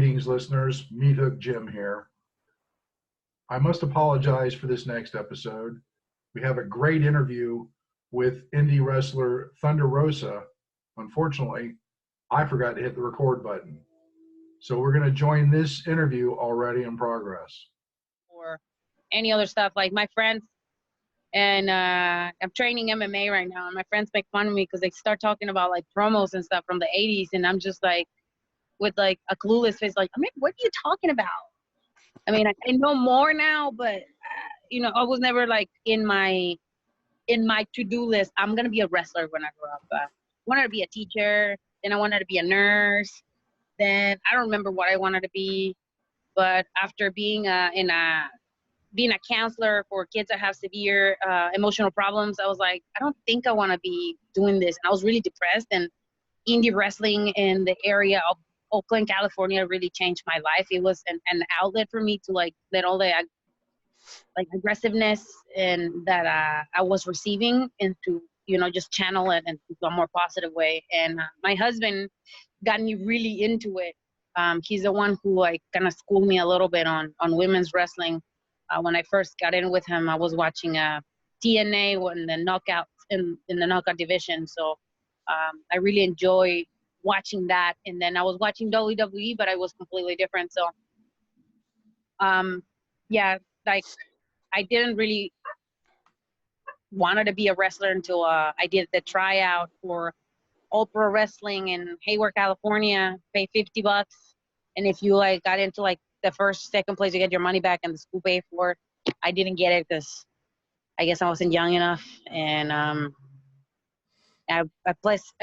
Greetings, listeners. Meathook Jim here. I must apologize for this next episode. We have a great interview with indie wrestler Thunder Rosa. Unfortunately, I forgot to hit the record button. So we're going to join this interview already in progress. Or any other stuff, like my friends, and I'm training MMA right now, and my friends make fun of me because they start talking about like promos and stuff from the 80s, and I'm just like, with like a clueless face, like, I mean, what are you talking about? I mean, I know more now, but you know, I was never like in my to-do list. I'm gonna be a wrestler when I grow up. I wanted to be a teacher, then I wanted to be a nurse. Then I don't remember what I wanted to be, but after being being a counselor for kids that have severe emotional problems, I was like, I don't think I want to be doing this. And I was really depressed, and indie wrestling in the area of Oakland, California really changed my life. It was an outlet for me to like let all the like aggressiveness and that I was receiving into, you know, just channel it into a more positive way. And my husband got me really into it. He's the one who like kind of schooled me a little bit on women's wrestling. When I first got in with him, I was watching TNA in the knockouts in the knockout division. So I really enjoy watching that. And then I was watching WWE, but I was completely different. So yeah, like I didn't really wanted to be a wrestler until I did the tryout for All Pro Wrestling in Hayward, California. Pay $50, and if you like got into like the second place, you get your money back, and the school paid for it. I didn't get it because I guess I wasn't young enough, and I placed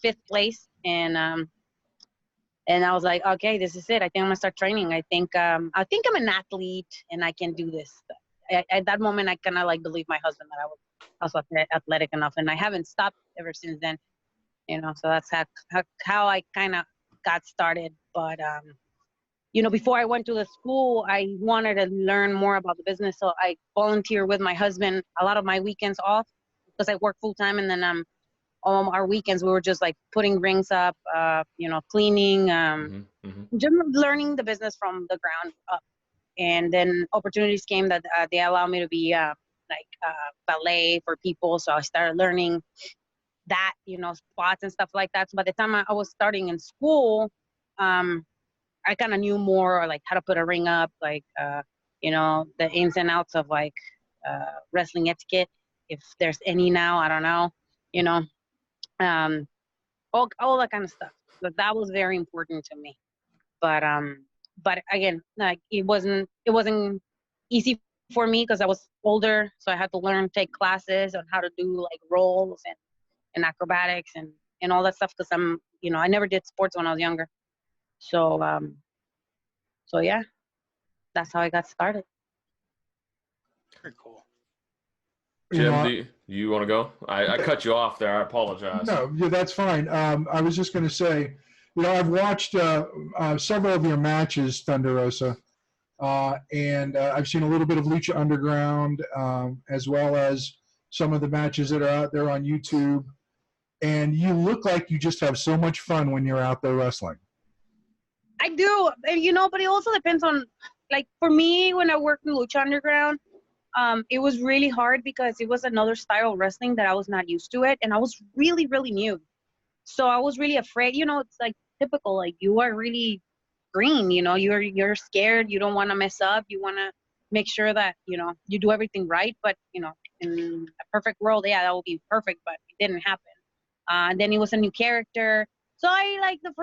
5th place, and I was like, okay, this is it. I think I'm gonna start training. I think I'm an athlete, and I can do this. At that moment, I kind of like believed my husband that I was also athletic enough, and I haven't stopped ever since then. You know, so that's how I kind of got started. But you know, before I went to the school, I wanted to learn more about the business, so I volunteered with my husband a lot of my weekends off because I work full time, and then our weekends we were just like putting rings up, you know, cleaning, just learning the business from the ground up. And then opportunities came that they allowed me to be ballet for people, so I started learning that, you know, spots and stuff like that. So by the time I was starting in school, I kind of knew more like how to put a ring up, like you know, the ins and outs of like wrestling etiquette, if there's any now, I don't know, you know, all that kind of stuff. So that was very important to me. But again, like it wasn't easy for me because I was older, so I had to take classes on how to do like rolls and acrobatics and all that stuff because you know, I never did sports when I was younger. So so yeah, that's how I got started. Very cool. Jim, do you want to go? I cut you off there. I apologize. No, yeah, that's fine. I was just going to say, you know, I've watched several of your matches, Thunder Rosa, and I've seen a little bit of Lucha Underground, as well as some of the matches that are out there on YouTube. And you look like you just have so much fun when you're out there wrestling. I do, you know, but it also depends on, like, for me, when I worked in Lucha Underground, it was really hard because it was another style of wrestling that I was not used to it, and I was really, really new. So I was really afraid, you know, it's like typical, like you are really green, you know, you're scared, you don't want to mess up, you want to make sure that, you know, you do everything right, but, you know, in a perfect world, yeah, that would be perfect, but it didn't happen. And then it was a new character. So I like the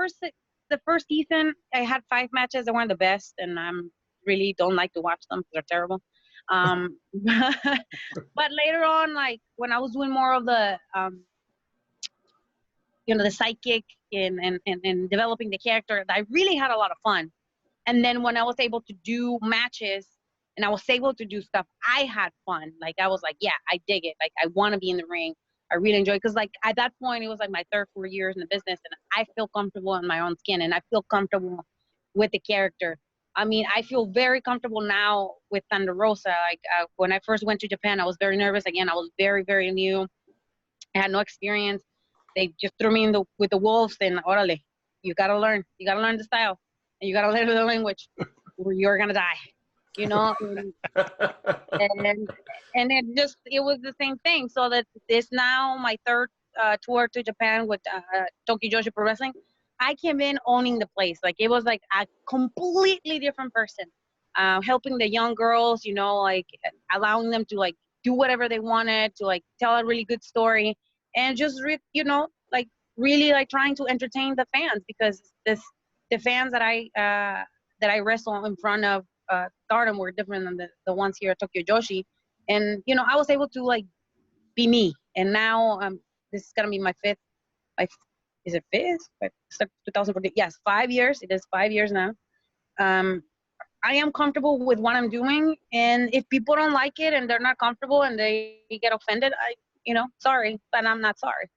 first season, I had 5 matches that weren't the best, and really don't like to watch them because they're terrible. But later on, like when I was doing more of the, you know, the sidekick and developing the character, I really had a lot of fun. And then when I was able to do matches and I was able to do stuff, I had fun. Like I was like, yeah, I dig it. Like I want to be in the ring. I really enjoy it because like at that point it was like my 3rd, 4 years in the business, and I feel comfortable in my own skin, and I feel comfortable with the character. I mean, I feel very comfortable now with Thunder Rosa. Like when I first went to Japan, I was very nervous. Again, I was very, very new. I had no experience. They just threw me with the wolves, and orale, you gotta learn the style. and you gotta learn the language, or you're gonna die. You know, and it was the same thing. So that this now my third tour to Japan with Tokyo Joshi Pro Wrestling. I came in owning the place. Like it was like a completely different person, helping the young girls, you know, like allowing them to like do whatever they wanted, to like tell a really good story, and just you know, like really like trying to entertain the fans, because the fans that I wrestle in front of Stardom were different than the ones here at Tokyo Joshi, and you know, I was able to like be me. And now this is gonna be my fifth. Is it fifth? 2014. Yes, 5 years. It is 5 years now. I am comfortable with what I'm doing, and if people don't like it and they're not comfortable and they get offended, you know, sorry, but I'm not sorry.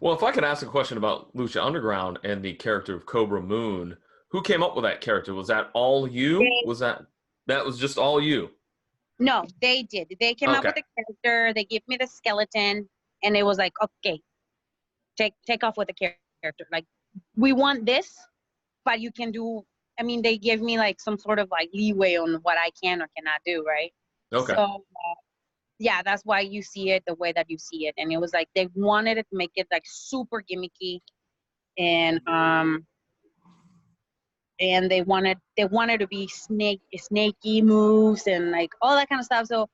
Well, if I could ask a question about Lucha Underground and the character of Kobra Moon, who came up with that character? Was that all you? That was just all you? No, they did. They came up with the character. They gave me the skeleton, and it was like, okay, take off with the character. Like, we want this, but you can do. I mean, they give me like some sort of like leeway on what I can or cannot do, right? Okay. So, yeah, that's why you see it the way that you see it. And it was like they wanted to make it like super gimmicky, and they wanted to be snaky moves and like all that kind of stuff. So,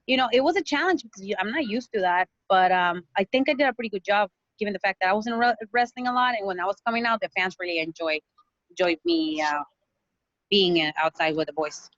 you know, it was a challenge because I'm not used to that. But I think I did a pretty good job, given the fact that I wasn't wrestling a lot, and when I was coming out, the fans really enjoyed me being outside with the boys.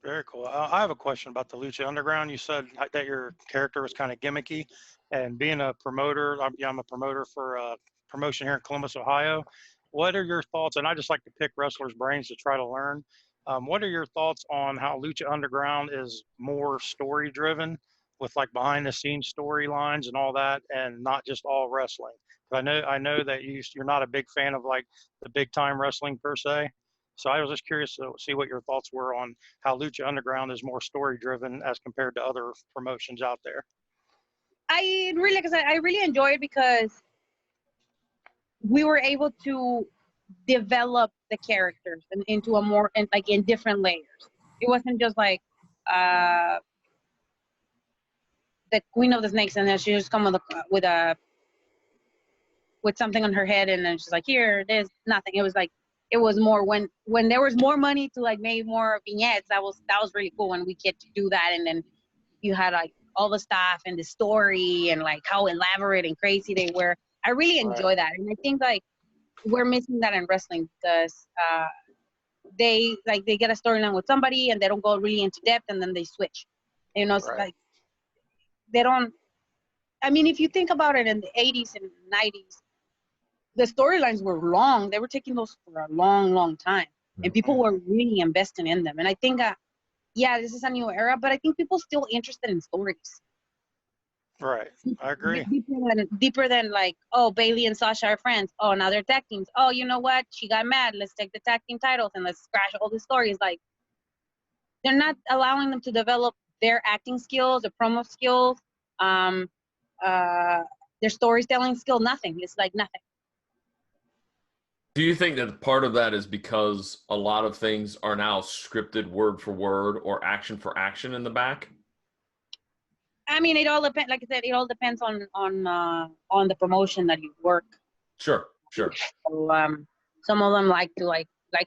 Very cool. I have a question about the Lucha Underground. You said that your character was kind of gimmicky, and being a promoter, I'm a promoter for a promotion here in Columbus, Ohio. What are your thoughts? And I just like to pick wrestlers' brains to try to learn. What are your thoughts on how Lucha Underground is more story driven, with like behind the scenes storylines and all that, and not just all wrestling? I know that you're not a big fan of like the big time wrestling per se. So I was just curious to see what your thoughts were on how Lucha Underground is more story driven as compared to other promotions out there. I really enjoy it because we were able to develop the characters into a more like in different layers. It wasn't just like the Queen of the Snakes, and then she just come with something on her head, and then she's like, here, there's nothing. It was like, it was more when there was more money to like make more vignettes. That was really cool when we get to do that. And then you had like all the stuff and the story and like how elaborate and crazy they were. I really enjoy that, and I think like we're missing that in wrestling because they get a storyline with somebody and they don't go really into depth, and then they switch. You know, so like they don't. I mean, if you think about it, in the 80s and 90s, the storylines were long. They were taking those for a long, long time, and people were really investing in them. And I think, yeah, this is a new era, but I think people still interested in stories. Right, I agree. Deeper than like, oh, Bailey and Sasha are friends. Oh, now they're tag teams. Oh, you know what? She got mad. Let's take the tag team titles and let's scratch all the stories. Like, they're not allowing them to develop their acting skills, their promo skills, their storytelling skill. Nothing. It's like nothing. Do you think that part of that is because a lot of things are now scripted word for word or action for action in the back? I mean, it all depends. Like I said, it all depends on the promotion that you work. Sure. So, some of them like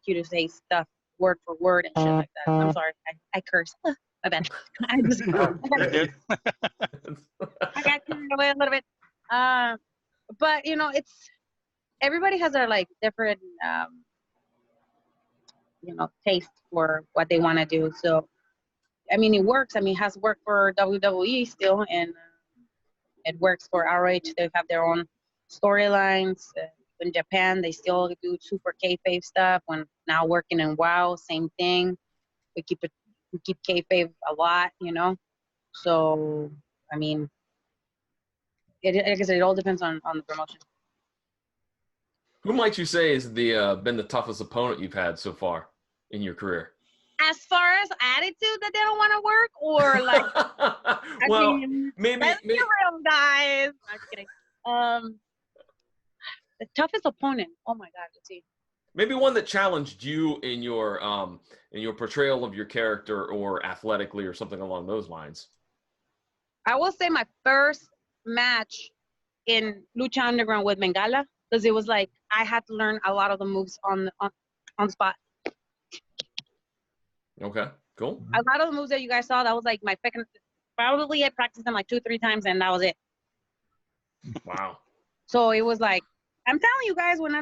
you to say stuff word for word and shit like that. I'm sorry, I curse. My bad. I got carried away a little bit. But you know, everybody has their like different taste for what they want to do. So I mean, it works. I mean, it has worked for WWE still, and it works for ROH. They have their own storylines. In Japan, they still do super kayfabe stuff. When now working in WoW, same thing. We keep kayfabe a lot, you know. So I mean, like I said, it all depends on the promotion. Who might you say has been the toughest opponent you've had so far in your career? As far as attitude that they don't want to work, or like, well, I mean, maybe let's be real, guys. I'm kidding. The toughest opponent. Oh my God, let's see. Maybe one that challenged you in your portrayal of your character, or athletically, or something along those lines. I will say my first match in Lucha Underground with Bengala, because it was like I had to learn a lot of the moves on the spot. Okay, cool. A lot of the moves that you guys saw, that was like my second. Probably I practiced them like 2-3 times, and that was it. Wow. So it was like, I'm telling you guys, when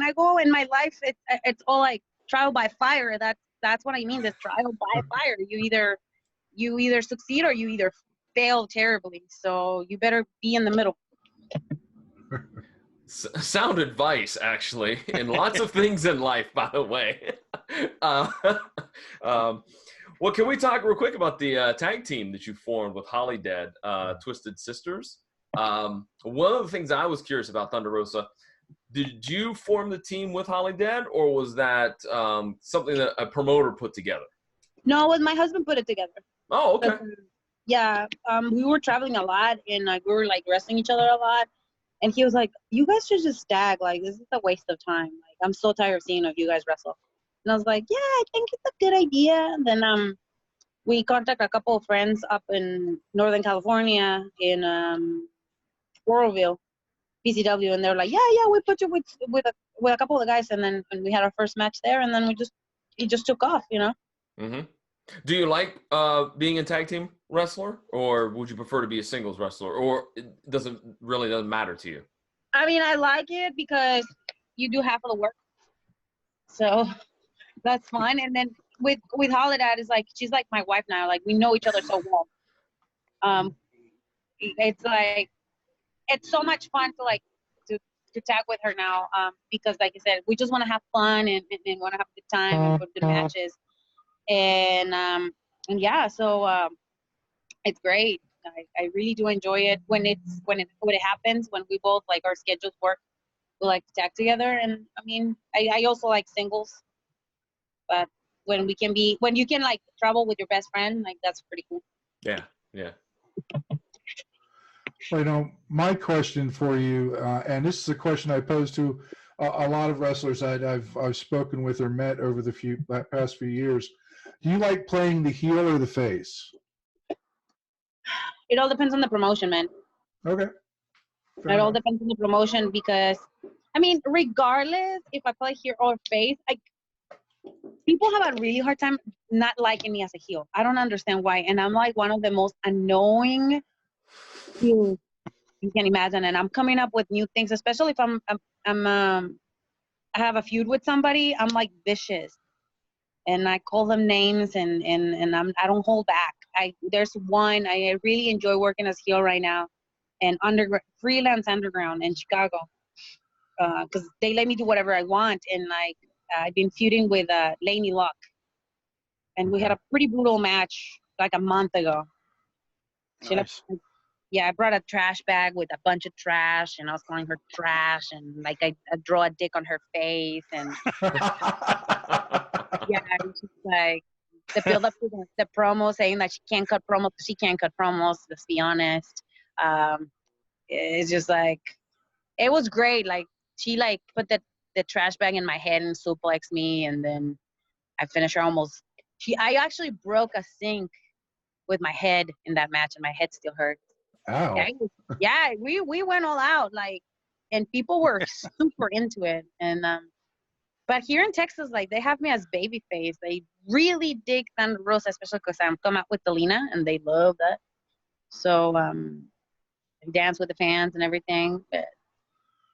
I go in my life, it's all like trial by fire. That's what I mean. This trial by fire. You either succeed or you either fail terribly. So you better be in the middle. Sound advice, actually, and lots of things in life, by the way. Well, can we talk real quick about the tag team that you formed with Holly Dead, Twisted Sisters? One of the things I was curious about, Thunder Rosa, did you form the team with Holly Dead, or was that something that a promoter put together? No, it was my husband put it together. Oh, okay. Yeah, we were traveling a lot, and like we were like wrestling each other a lot. And he was like, "You guys should just tag. Like, this is a waste of time. Like, I'm so tired of seeing you guys wrestle." And I was like, "Yeah, I think it's a good idea." And then we contacted a couple of friends up in Northern California in Oroville, PCW, and they were like, "Yeah, we put you with a couple of the guys." And then we had our first match there, and then it just took off, you know. Mm-hmm. Do you like being a tag team wrestler, or would you prefer to be a singles wrestler, or it doesn't matter to you? I mean, I like it because you do half of the work, so that's fun. And then with Holiday, it's like she's like my wife now. Like we know each other so well. It's like it's so much fun to tag with her now. Because like I said, we just want to have fun and want to have a good time and put good matches. And yeah, so it's great. I really do enjoy it when it happens, when we both like our schedules work. We like to tag together, and I mean, I also like singles, but when you can like travel with your best friend, like that's pretty cool. Yeah. Well, my question for you, and this is a question I pose to a lot of wrestlers I've spoken with or met over the past few years. Do you like playing the heel or the face? It all depends on the promotion, man. Okay. It all depends on the promotion because, I mean, regardless if I play heel or face, people have a really hard time not liking me as a heel. I don't understand why, and I'm like one of the most annoying heels you can imagine. And I'm coming up with new things, especially if I have a feud with somebody. I'm like vicious. And I call them names, and I don't hold back. There's one I really enjoy working as heel right now, and freelance underground in Chicago, because they let me do whatever I want. And like I've been feuding with Lainey Luck, and we had a pretty brutal match like a month ago. Nice. I brought a trash bag with a bunch of trash, and I was calling her trash, and like I draw a dick on her face, and yeah, it's just like the build up to the promo saying that she can't cut promos. She can't cut promos. Let's be honest. It's just like it was great. Like she like put the trash bag in my head and suplexed me, and then I finished her almost. I actually broke a sink with my head in that match, and my head still hurts. Ow. Yeah, we went all out, like, and people were super into it. And but here in Texas, like they have me as babyface. They really dig Thunder Rosa, especially because I'm come out with Delina, and they love that. So I dance with the fans and everything. But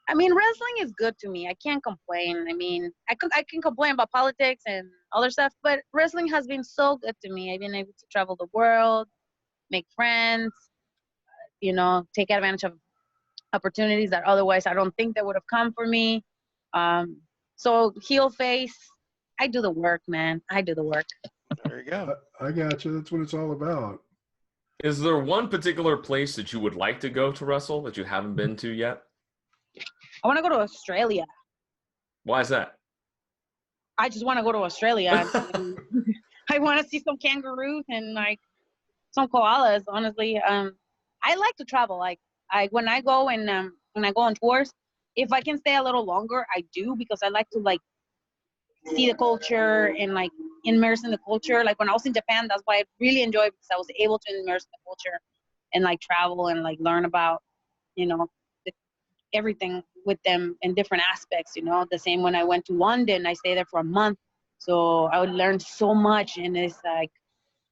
I mean, wrestling is good to me. I can't complain. I mean, I can complain about politics and other stuff, but wrestling has been so good to me. I've been able to travel the world, make friends, you know, take advantage of opportunities that otherwise I don't think that would have come for me. So heel face, I do the work, man. I do the work. There you go. I got you. That's what it's all about. Is there one particular place that you would like to go to wrestle that you haven't been to yet? I want to go to Australia. Why is that? I just want to go to Australia. I want to see some kangaroos and like some koalas. Honestly, I like to travel. Like when I go on tours, if I can stay a little longer, I do, because I like to like see the culture and like immerse in the culture. Like when I was in Japan, that's why I really enjoyed, because I was able to immerse in the culture and like travel and like learn about, you know, everything with them in different aspects. You know, the same when I went to London, I stayed there for a month, so I would learn so much. And it's like,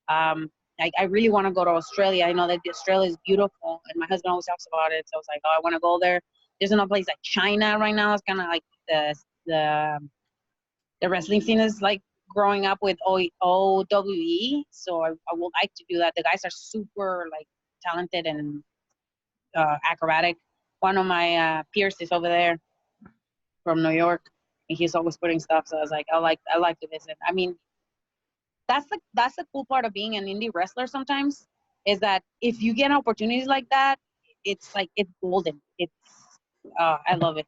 I really want to go to Australia. I know that Australia is beautiful, and my husband always talks about it. So I was like, oh, I want to go there. There's another place like China right now. It's kind of like the wrestling scene is like growing up with OWE. So I would like to do that. The guys are super like talented and acrobatic. One of my peers is over there from New York, and he's always putting stuff. So I was like, I like to visit. I mean, that's the cool part of being an indie wrestler sometimes, is that if you get opportunities like that, it's like, it's golden. It's I love it.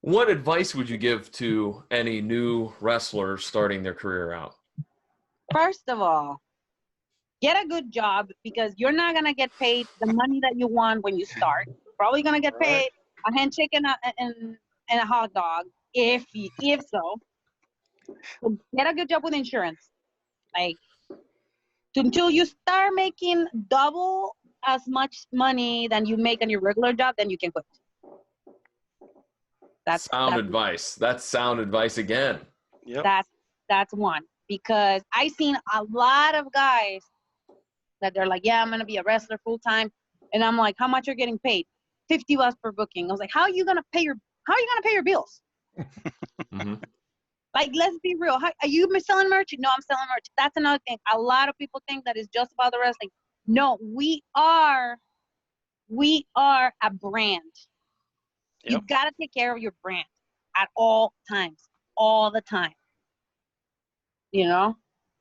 What advice would you give to any new wrestler starting their career out? First of all, get a good job, because you're not gonna get paid the money that you want when you start. You're probably gonna get paid a handshake and a hot dog, if so. So get a good job with insurance, like until you start making double as much money than you make on your regular job, then you can quit. That's sound advice. That's sound advice again. Yep. That's one, because I seen a lot of guys that they're like, yeah, I'm gonna be a wrestler full time, and I'm like, how much you're getting paid? $50 per booking. I was like, how are you gonna pay your bills? Mm-hmm. Like, let's be real. Are you selling merch? No, I'm selling merch. That's another thing. A lot of people think that it's just about the wrestling. No, we are a brand. Yep. You gotta take care of your brand at all times, all the time. You know?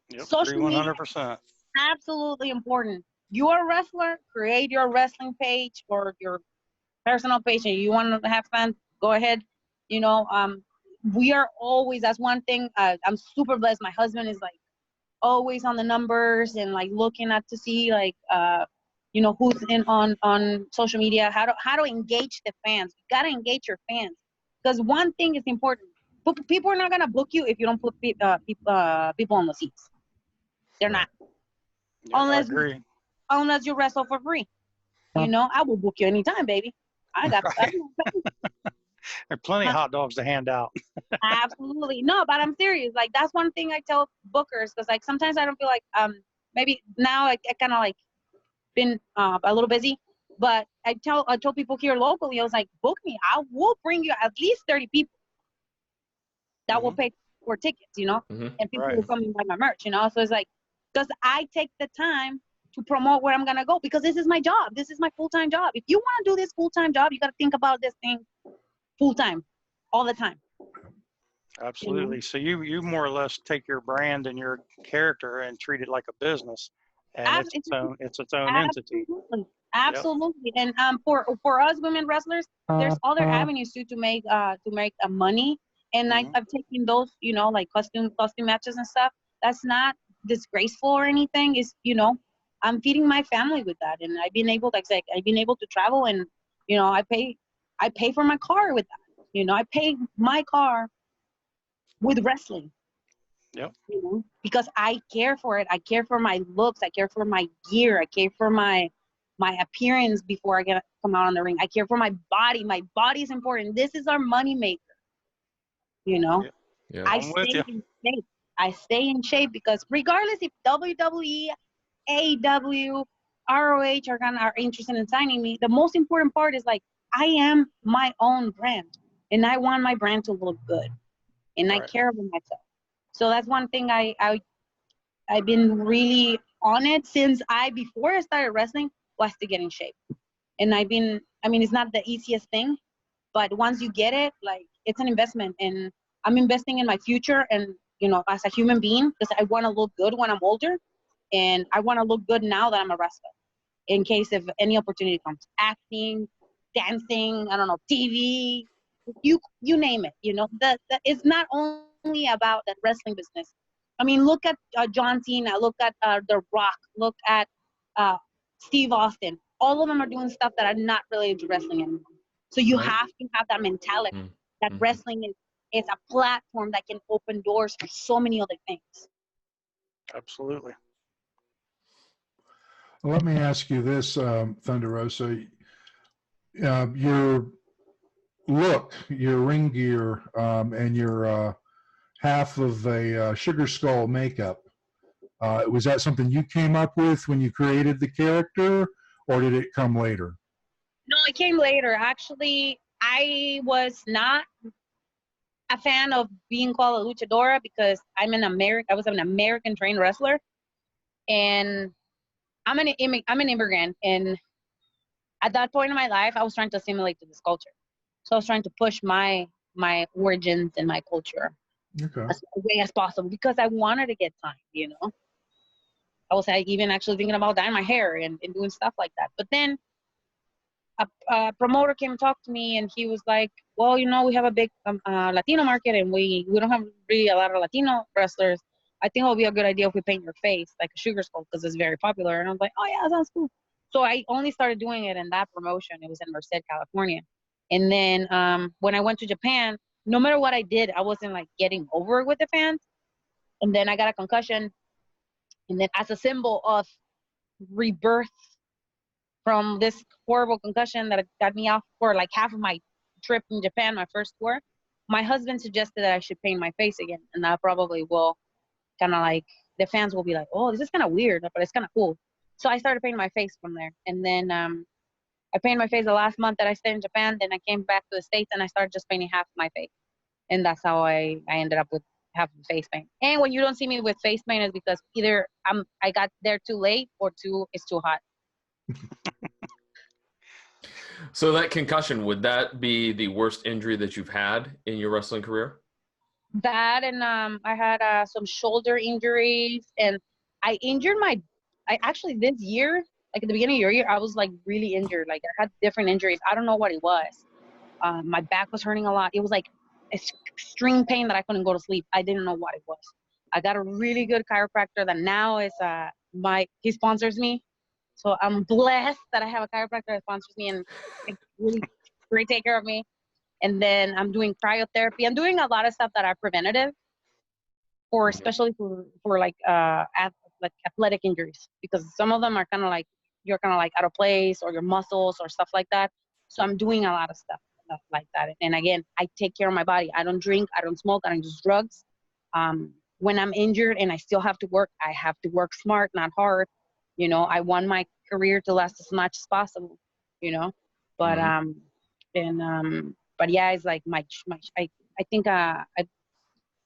Yep. Social media, 100%. absolutely important. You're a wrestler, create your wrestling page or your personal page, and you want to have fun, go ahead. You know, we are always, that's one thing, I'm super blessed. My husband is like always on the numbers and like looking at to see like you know, who's in on social media, how to engage the fans. You gotta engage your fans, because one thing is important. People are not gonna book you if you don't put people on the seats. They're not. Yep, Unless you wrestle for free. You know, I will book you anytime, baby. I got there are plenty of hot dogs to hand out. Absolutely. No, but I'm serious. Like, that's one thing I tell bookers, because like sometimes I don't feel like maybe now I kind of like been a little busy, but I told people here locally, I was like, book me. I will bring you at least 30 people that will pay for tickets, you know, and people will come and buy my merch, you know. So it's like, because I take the time to promote where I'm gonna go, because this is my job. This is my full-time job. If you want to do this full-time job, you got to think about this thing full-time, all the time. Absolutely. So you more or less take your brand and your character and treat it like a business, and it's its own entity. Absolutely. Yep. And for us women wrestlers, there's other avenues to make money. And I've taken those, you know, like costume matches and stuff. That's not disgraceful or anything. Is, you know, I'm feeding my family with that, and I've been able to travel, and you know, I pay for my car with that. You know, I pay my car with wrestling. Yep. You know, because I care for it. I care for my looks. I care for my gear. I care for my appearance before I come out on the ring. I care for my body. My body is important. This is our money maker. You know, yeah. I stay in shape because regardless if WWE, AEW, ROH are interested in signing me, the most important part is like, I am my own brand, and I want my brand to look good, and I care about myself. So that's one thing I've been really on it since before I started wrestling, was to get in shape. And I mean, it's not the easiest thing, but once you get it, like, it's an investment, and I'm investing in my future, and, you know, as a human being, because I want to look good when I'm older, and I want to look good now that I'm a wrestler, in case if any opportunity comes, acting, dancing, I don't know, TV, you name it, you know. It's not only about the wrestling business. I mean, look at John Cena, look at The Rock, look at Steve Austin. All of them are doing stuff that are not related to wrestling anymore. So you have to have that mentality that wrestling it's a platform that can open doors for so many other things. Absolutely. Well, let me ask you this, Thunder Rosa. Your look, your ring gear, and your half of a sugar skull makeup, was that something you came up with when you created the character, or did it come later? No, it came later. Actually, I was not a fan of being called a luchadora because I was an American trained wrestler, and I'm an immigrant, and at that point in my life, I was trying to assimilate to this culture. So I was trying to push my origins and my culture Okay. as way as possible because I wanted to get signed, you know. I was even actually thinking about dyeing my hair and doing stuff like that. But then a promoter came and talked to me, and he was like, well, you know, we have a big Latino market, and we don't have really a lot of Latino wrestlers. I think it would be a good idea if we paint your face like a sugar skull because it's very popular. And I was like, oh, yeah, that sounds cool. So I only started doing it in that promotion. It was in Merced, California. And then when I went to Japan, no matter what I did, I wasn't like getting over it with the fans. And then I got a concussion. And then as a symbol of rebirth from this horrible concussion that got me off for like half of my trip in Japan, my first tour, my husband suggested that I should paint my face again. And that probably will kind of like, the fans will be like, oh, this is kind of weird, but it's kind of cool. So I started painting my face from there. And then I painted my face the last month that I stayed in Japan. Then I came back to the States and I started just painting half of my face. And that's how I ended up with half of face paint. And when you don't see me with face paint is because either I got there too late or it's too hot. So that concussion, would that be the worst injury that you've had in your wrestling career? That and I had some shoulder injuries, and I injured I actually this year, like at the beginning of your year, I was like really injured. Like I had different injuries. I don't know what it was. My back was hurting a lot. It was like extreme pain that I couldn't go to sleep. I didn't know what it was. I got a really good chiropractor that now is he sponsors me. So I'm blessed that I have a chiropractor that sponsors me and really take care of me. And then I'm doing cryotherapy. I'm doing a lot of stuff that are preventative, or especially for like athletic injuries, because some of them are kind of like you're kind of like out of place, or your muscles or stuff like that. So I'm doing a lot of stuff like that. And again, I take care of my body. I don't drink, I don't smoke, I don't use drugs. When I'm injured and I still have to work, I have to work smart, not hard. You know, I want my career to last as much as possible. You know, but but yeah, it's like I think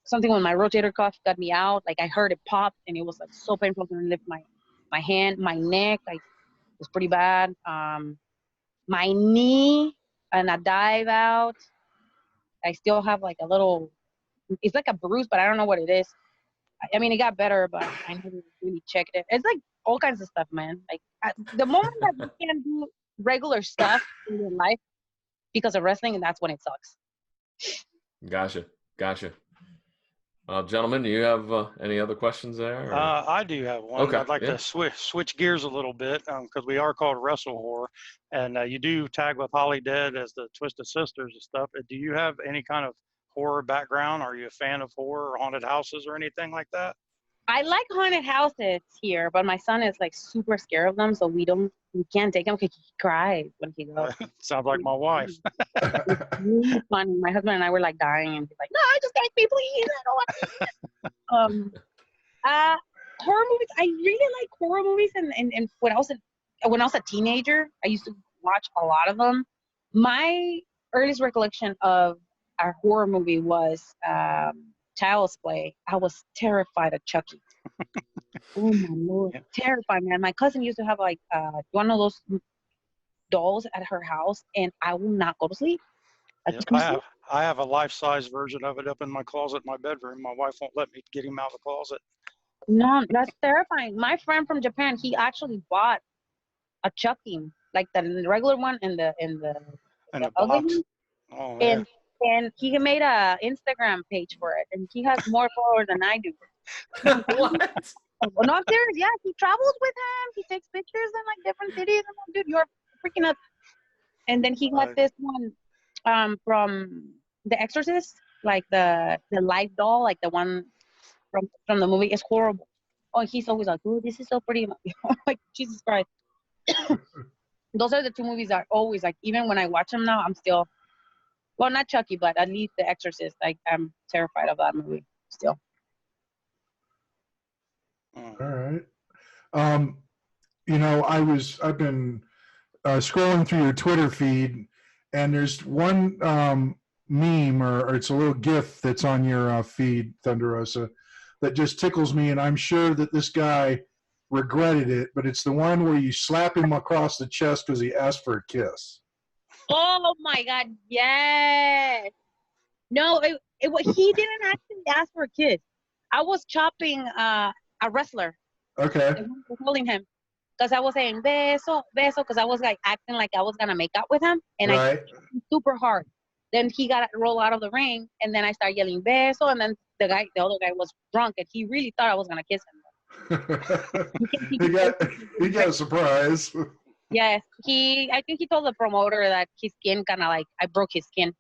something with my rotator cuff got me out. Like I heard it pop, and it was like so painful to lift my hand, my neck. Like it was pretty bad. My knee and a dive out. I still have like a little. It's like a bruise, but I don't know what it is. I mean, it got better, but I never really checked it. It's like all kinds of stuff, man. Like the moment that you can't do regular stuff in your life because of wrestling, and that's when it sucks. Gotcha. Gentlemen, do you have any other questions there? I do have one. Okay, I'd like to switch gears a little bit because we are called WrestleHorror, and you do tag with Holly Dead as the Twisted Sisters and stuff. Do you have any kind of horror background? Are you a fan of horror or haunted houses or anything like that? I like haunted houses here, but my son is like super scared of them, so we can't take him because he cries when he goes. Sounds like my wife. It's really funny. My husband and I were like dying, and he's like, "No, just take me, please. I don't want to." Horror movies. I really like horror movies, and when I was a teenager, I used to watch a lot of them. My earliest recollection of a horror movie was Child's Play. I was terrified of Chucky. Oh my Lord, yeah. Terrified, man. My cousin used to have like one of those dolls at her house, and I will not go to sleep. I have a life-size version of it up in my closet in my bedroom. My wife won't let me get him out of the closet. No, that's terrifying. My friend from Japan, he actually bought a Chucky, like the regular one and the box. Oh, yeah. And he made a Instagram page for it, and he has more followers than I do. What? Well, no, I'm serious. Yeah, he travels with him. He takes pictures in like different cities. I'm like, dude, you're freaking nuts. And then he got this one from The Exorcist. like the light doll, like the one from the movie. It's horrible. Oh, he's always like, "Oh, this is so pretty." Like Jesus Christ. Those are the two movies that are always like. Even when I watch them now, I'm still, well, not Chucky, but at least The Exorcist. Like I'm terrified of that movie still. Mm. All right. I've been scrolling through your Twitter feed, and there's one meme or it's a little GIF that's on your feed, Thunder Rosa, that just tickles me, and I'm sure that this guy regretted it, but it's the one where you slap him across the chest because he asked for a kiss. Oh my God! Yes. No, he didn't actually ask for a kiss. I was chopping a wrestler. Okay. And I was holding him because I was saying beso, beso, because I was like acting like I was gonna make out with him, and I Right. hit him super hard. Then he got to roll out of the ring, and then I started yelling beso, and then the other guy was drunk, and he really thought I was gonna kiss him. he got a surprise. Yes, I think he told the promoter that his skin kind of like I broke his skin.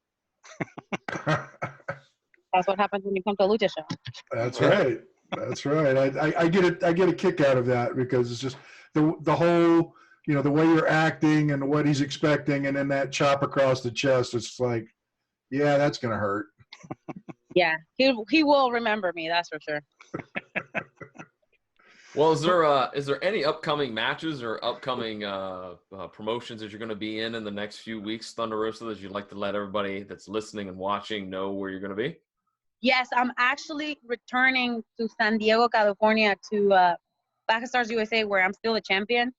That's what happens when you come to a lucha show. That's right. That's right. I get a kick out of that because it's just the whole, the way you're acting and what he's expecting, and then that chop across the chest. It's like, yeah, that's gonna hurt. Yeah, he will remember me. That's for sure. Well, is there any upcoming matches or upcoming promotions that you're going to be in the next few weeks, Thunder Rosa, that you'd like to let everybody that's listening and watching know where you're going to be? Yes, I'm actually returning to San Diego, California, to Baja Stars USA, where I'm still a champion.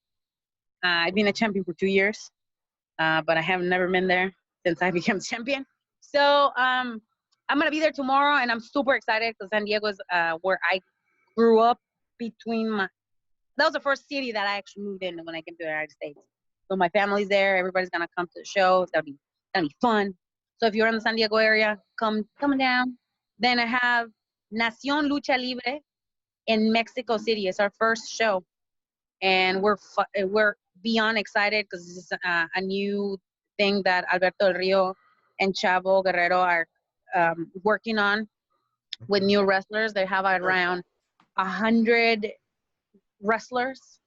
I've been a champion for 2 years, but I have never been there since I became champion. So I'm gonna be there tomorrow, and I'm super excited because San Diego is where I grew up. That was the first city that I actually moved in when I came to the United States. So my family's there. Everybody's gonna come to the show. It's gonna be fun. So if you're in the San Diego area, come down. Then I have Nación Lucha Libre in Mexico City. It's our first show, and we're beyond excited because this is a new thing that Alberto Del Rio and Chavo Guerrero are working on with new wrestlers. They have around 100 wrestlers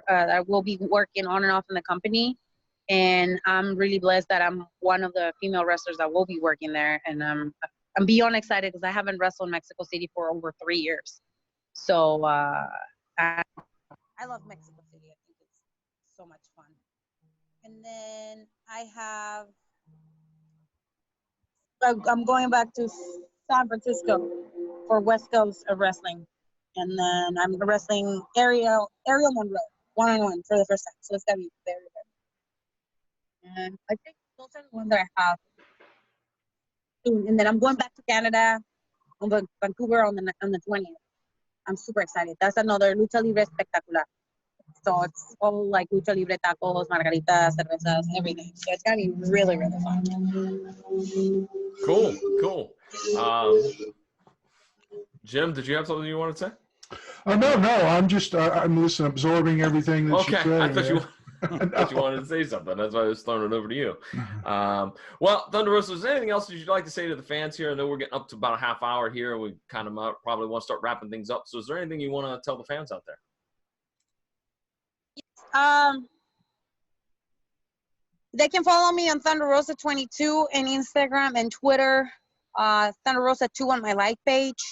that will be working on and off in the company, and I'm really blessed that I'm one of the female wrestlers that will be working there, and I'm beyond excited because I haven't wrestled in Mexico City for over 3 years. So I love Mexico City. I think it's so much fun. And then I'm going back to San Francisco for West Coast of wrestling. And then I'm wrestling Ariel Monroe, one-on-one for the first time. So it's going to be very, very. And I think those are the ones that I have soon. And then I'm going back to Canada, Vancouver on the 20th. I'm super excited. That's another Lucha Libre Espectacular. So it's all like Lucha Libre tacos, margaritas, cervezas, everything. So it's going to be really, really fun. Cool. Jim, did you have something you wanted to say? No. I'm just I'm listening, absorbing everything that you say. I thought you wanted to say something. That's why I was throwing it over to you. Well, Thunder Rosa, is there anything else that you'd like to say to the fans here? I know we're getting up to about a half hour here, and we kind of probably want to start wrapping things up. So is there anything you want to tell the fans out there? They can follow me on Thunder Rosa 22 and Instagram and Twitter. Thunder Rosa 2 on my like page.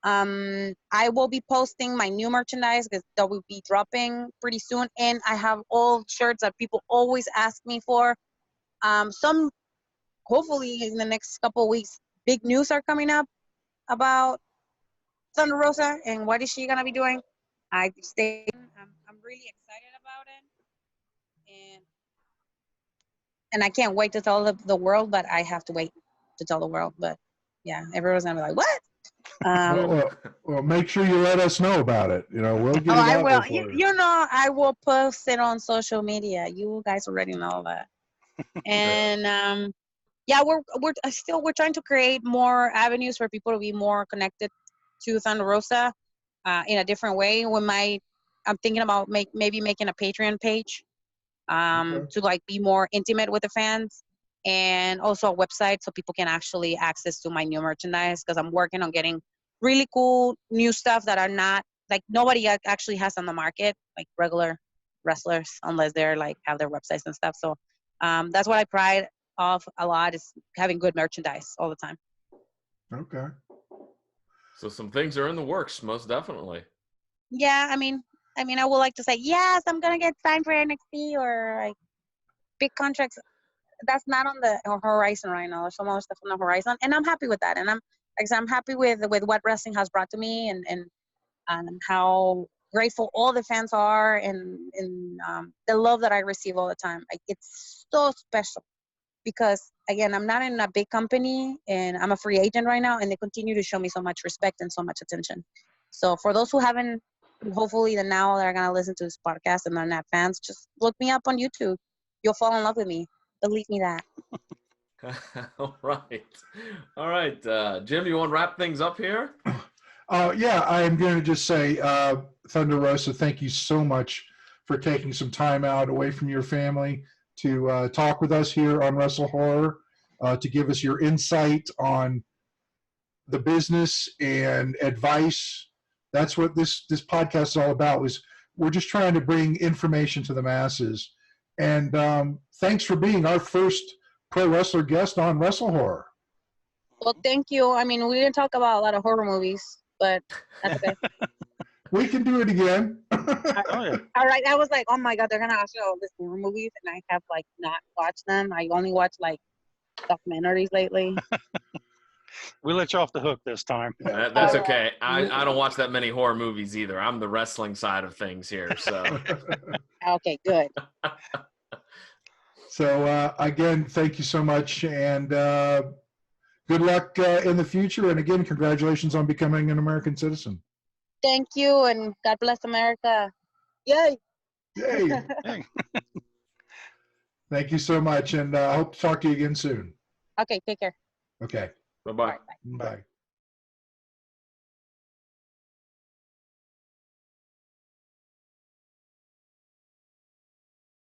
I will be posting my new merchandise because that will be dropping pretty soon, and I have old shirts that people always ask me for. Some, hopefully, in the next couple of weeks, big news are coming up about Thunder Rosa and what is she gonna be doing. I'm really excited about it, and I can't wait to tell the world, but I have to wait to tell the world. But yeah, everyone's gonna be like, what? Well, make sure you let us know about it. We'll get it I out will. there for You know, I will post it on social media. You guys already know that. And yeah, we're trying to create more avenues for people to be more connected to Thunder Rosa in a different way. I'm thinking about maybe making a Patreon page to like be more intimate with the fans. and also a website so people can actually access to my new merchandise, because I'm working on getting really cool new stuff that are not like nobody actually has on the market, like regular wrestlers, unless they're like have their websites and stuff. So that's what I pride of a lot, is having good merchandise all the time. Okay. So some things are in the works, most definitely. Yeah, I mean, I would like to say yes, I'm gonna get signed for NXT or like big contracts. That's not on the horizon right now. There's some other stuff on the horizon, and I'm happy with that. And I'm happy with what wrestling has brought to me, and how grateful all the fans are, and the love that I receive all the time. Like, it's so special, because again, I'm not in a big company, and I'm a free agent right now, and they continue to show me so much respect and so much attention. So for those who haven't, hopefully the now that are gonna listen to this podcast and they're not fans, just look me up on YouTube. You'll fall in love with me. Believe me that. All right. Jim, you want to wrap things up here? Yeah, I am going to just say, Thunder Rosa, thank you so much for taking some time out away from your family to talk with us here on WrestleHorror, to give us your insight on the business and advice. That's what this podcast is all about. We're just trying to bring information to the masses. And thanks for being our first pro wrestler guest on WrestleHorror. Well, thank you. I mean, we didn't talk about a lot of horror movies, but that's okay. We can do it again. Oh, yeah. All right. I was like, oh my God, they're gonna ask me all these horror movies, and I have like not watched them. I only watch like documentaries lately. We let you off the hook this time. That's okay. I don't watch that many horror movies either. I'm the wrestling side of things here. So Okay, good. So again, thank you so much, and good luck in the future. And again, congratulations on becoming an American citizen. Thank you, and God bless America. Yay! Yay! Hey. Thank you so much, and I hope to talk to you again soon. Okay, take care. Okay. bye-bye. Bye.